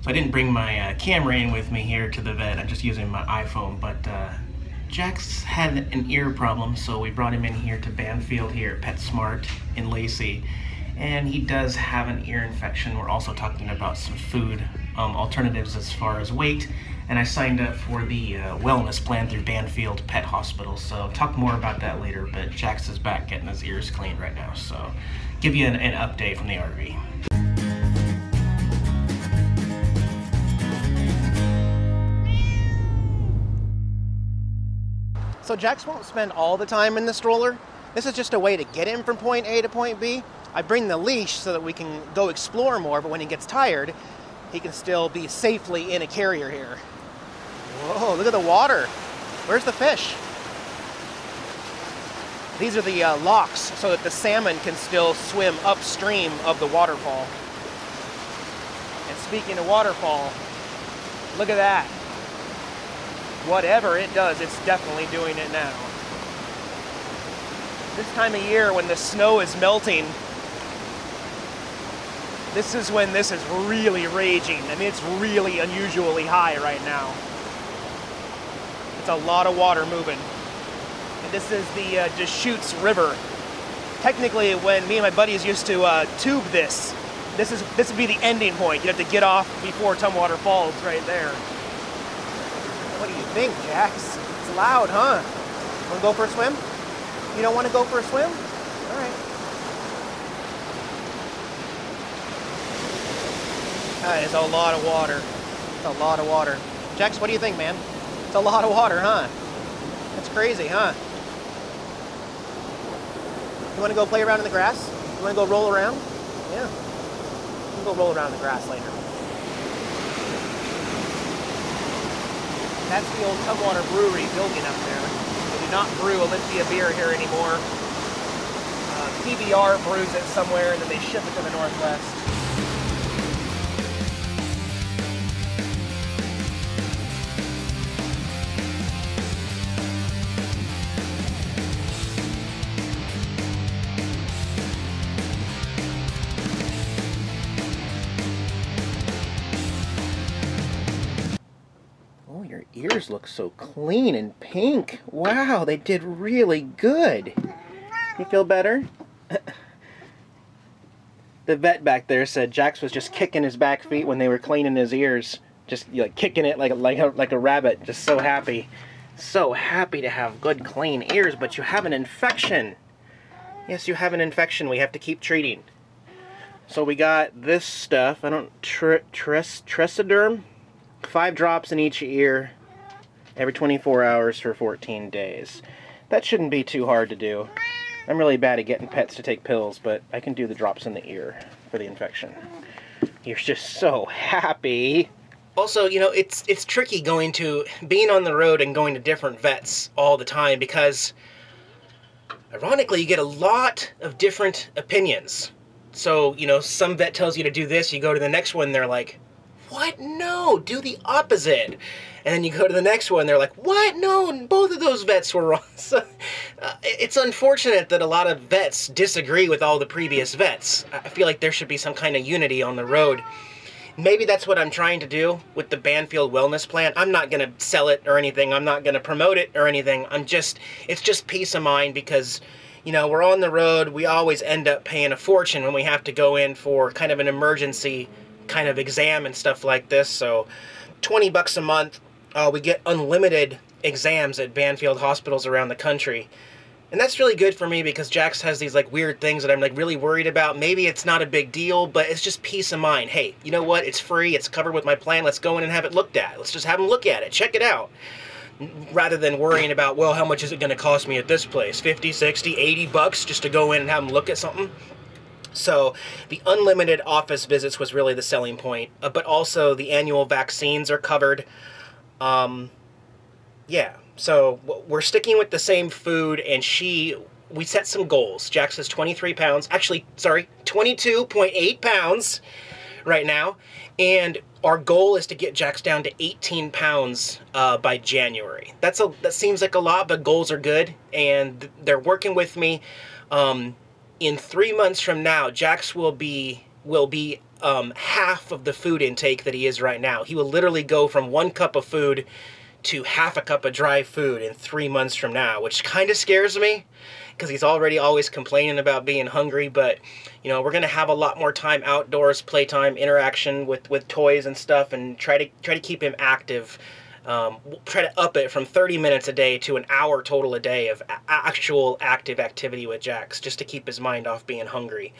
So I didn't bring my camera in with me here to the vet. I'm just using my iPhone, but Jax had an ear problem, so we brought him in here to Banfield here at PetSmart in Lacey. And he does have an ear infection. We're also talking about some food alternatives as far as weight. And I signed up for the wellness plan through Banfield Pet Hospital, so I'll talk more about that later. But Jax is back getting his ears cleaned right now, so give you an update from the RV. So Jax won't spend all the time in the stroller. This is just a way to get him from point A to point B. I bring the leash so that we can go explore more, but when he gets tired, he can still be safely in a carrier here. Whoa, look at the water. Where's the fish? These are the locks so that the salmon can still swim upstream of the waterfall. And speaking of waterfall, look at that. Whatever it does, it's definitely doing it now. This time of year when the snow is melting, this is when this is really raging. I mean, it's really unusually high right now. It's a lot of water moving. And this is the Deschutes River. Technically, when me and my buddies used to tube this would be the ending point. You'd have to get off before Tumwater Falls right there. What do you think, Jax? It's loud, huh? Want to go for a swim? You don't want to go for a swim? All right. That is a lot of water. It's a lot of water. Jax, what do you think, man? It's a lot of water, huh? That's crazy, huh? You want to go play around in the grass? You want to go roll around? Yeah. You can go roll around in the grass later. That's the old Tumwater Brewery building up there. They do not brew Olympia beer here anymore. PBR brews it somewhere and then they ship it to the Northwest. Ears look so clean and pink. Wow, they did really good. You feel better? The vet back there said Jax was just kicking his back feet when they were cleaning his ears. Just like kicking it like a rabbit. Just so happy. So happy to have good clean ears, but you have an infection. Yes, you have an infection we have to keep treating. So we got this stuff. Tresiderm. 5 drops in each ear every 24 hours for 14 days. That shouldn't be too hard to do. I'm really bad at getting pets to take pills, but I can do the drops in the ear for the infection. You're just so happy. Also, you know, it's tricky being on the road and going to different vets all the time because, ironically, you get a lot of different opinions. So, you know, some vet tells you to do this, you go to the next one, they're like, what? No, do the opposite. And then you go to the next one, they're like, what? No, both of those vets were wrong. So, it's unfortunate that a lot of vets disagree with all the previous vets. I feel like there should be some kind of unity on the road. Maybe that's what I'm trying to do with the Banfield Wellness Plan. I'm not going to sell it or anything. I'm not going to promote it or anything. It's just peace of mind because, you know, we're on the road. We always end up paying a fortune when we have to go in for kind of an emergency kind of exam and stuff like this. So 20 bucks a month, we get unlimited exams at Banfield hospitals around the country. And that's really good for me because Jax has these like weird things that I'm like really worried about. Maybe it's not a big deal, but it's just peace of mind. Hey, you know what? It's free. It's covered with my plan. Let's go in and have it looked at. Let's just have them look at it. Check it out. Rather than worrying about, well, how much is it going to cost me at this place? 50, 60, 80 bucks just to go in and have them look at something? So the unlimited office visits was really the selling point, but also the annual vaccines are covered. Yeah, so we're sticking with the same food, and we set some goals. Jax is 23 pounds, actually, sorry, 22.8 pounds right now, and our goal is to get Jax down to 18 pounds by January. That seems like a lot, but goals are good, and they're working with me. In 3 months from now, Jax will be half of the food intake that he is right now. He will literally go from 1 cup of food to half a cup of dry food in 3 months from now, which kind of scares me because he's already always complaining about being hungry. But you know, we're gonna have a lot more time outdoors, playtime, interaction with toys and stuff, and try to keep him active. Try to up it from 30 minutes a day to an hour total a day of actual active activity with Jax, just to keep his mind off being hungry.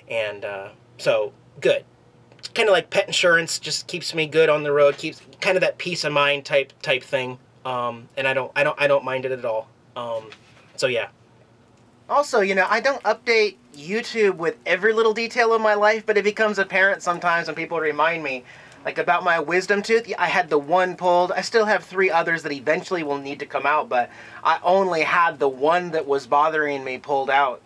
And so good. Kind of like pet insurance, just keeps me good on the road, keeps kind of that peace of mind type thing. And I don't mind it at all. So yeah. Also, you know, I don't update YouTube with every little detail of my life, but it becomes apparent sometimes when people remind me. Like about my wisdom tooth, I had the one pulled. I still have 3 others that eventually will need to come out, but I only had the one that was bothering me pulled out.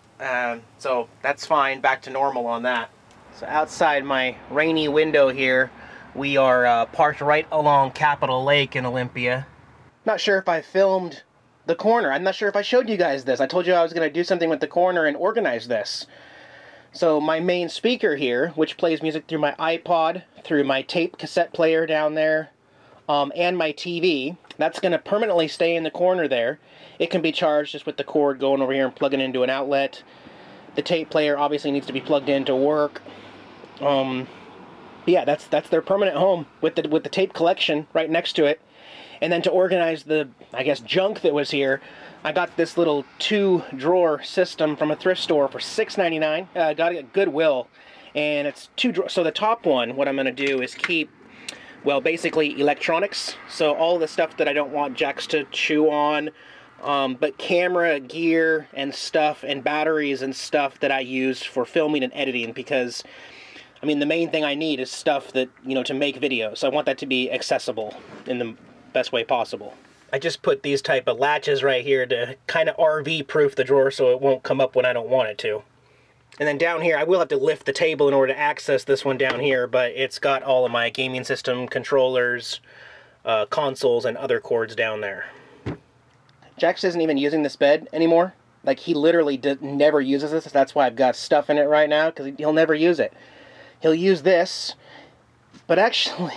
So that's fine, back to normal on that. So outside my rainy window here, we are parked right along Capitol Lake in Olympia. Not sure if I filmed the corner. I'm not sure if I showed you guys this. I told you I was going to do something with the corner and organize this. So my main speaker here, which plays music through my iPod, through my tape cassette player down there, and my TV, that's going to permanently stay in the corner there. It can be charged just with the cord going over here and plugging into an outlet. The tape player obviously needs to be plugged in to work. Yeah, that's their permanent home with the tape collection right next to it. And then to organize the, I guess, junk that was here, I got this little 2-drawer system from a thrift store for $6.99. Got it at Goodwill, and it's 2 drawers. So the top one, what I'm going to do is keep, well, basically electronics. So all the stuff that I don't want Jax to chew on, but camera gear and stuff and batteries and stuff that I use for filming and editing, because I mean, the main thing I need is stuff that, you know, to make videos. So I want that to be accessible in the best way possible. I just put these type of latches right here to kind of RV proof the drawer so it won't come up when I don't want it to. And then down here, I will have to lift the table in order to access this one down here, but it's got all of my gaming system, controllers, consoles, and other cords down there. Jax isn't even using this bed anymore. Like, he literally never uses this. That's why I've got stuff in it right now, because he'll never use it. He'll use this, but actually,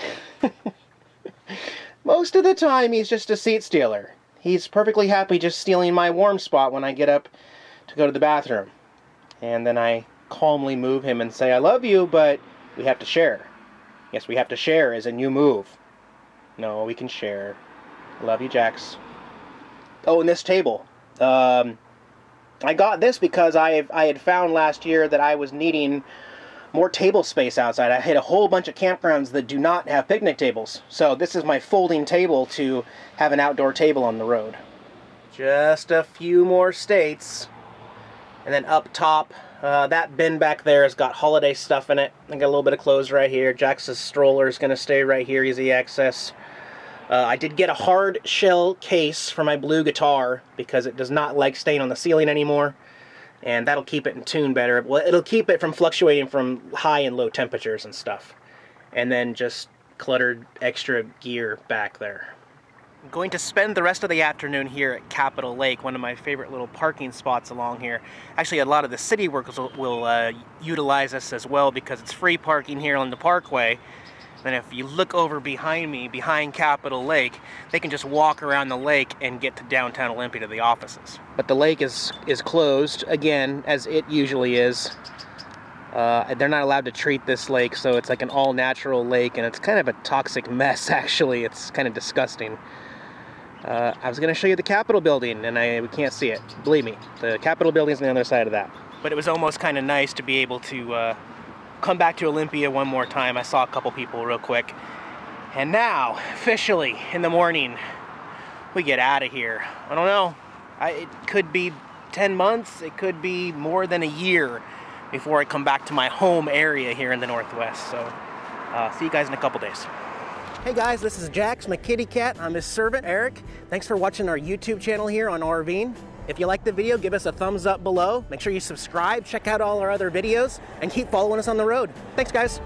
most of the time he's just a seat stealer. He's perfectly happy just stealing my warm spot when I get up to go to the bathroom. And then I calmly move him and say, I love you, but we have to share. Yes, we have to share, as in you move. No, we can share. Love you, Jax. Oh, and this table. I got this because I had found last year that I was needing more table space outside. I hit a whole bunch of campgrounds that do not have picnic tables. So this is my folding table to have an outdoor table on the road. Just a few more states. And then up top, that bin back there has got holiday stuff in it. I got a little bit of clothes right here. Jax's stroller is going to stay right here, easy access. I did get a hard shell case for my blue guitar because it does not like staying on the ceiling anymore. And that'll keep it in tune better. Well, it'll keep it from fluctuating from high and low temperatures and stuff. And then just cluttered extra gear back there. I'm going to spend the rest of the afternoon here at Capitol Lake, one of my favorite little parking spots along here. Actually, a lot of the city workers will utilize this as well because it's free parking here on the parkway. And if you look over behind me, behind Capitol Lake, they can just walk around the lake and get to downtown Olympia to the offices. But the lake is closed, again, as it usually is. They're not allowed to treat this lake, so it's like an all-natural lake, and it's kind of a toxic mess, actually. It's kind of disgusting. I was going to show you the Capitol building, and we can't see it. Believe me, the Capitol building's on the other side of that. But it was almost kind of nice to be able to come back to Olympia one more time. I saw a couple people real quick. And now, officially, in the morning, we get out of here. I don't know. It could be 10 months. It could be more than a year before I come back to my home area here in the Northwest. So, see you guys in a couple days. Hey guys, this is Jax, my kitty cat. I'm his servant, Eric. Thanks for watching our YouTube channel here on RVing. If you liked the video, give us a thumbs up below. Make sure you subscribe, check out all our other videos, and keep following us on the road. Thanks, guys.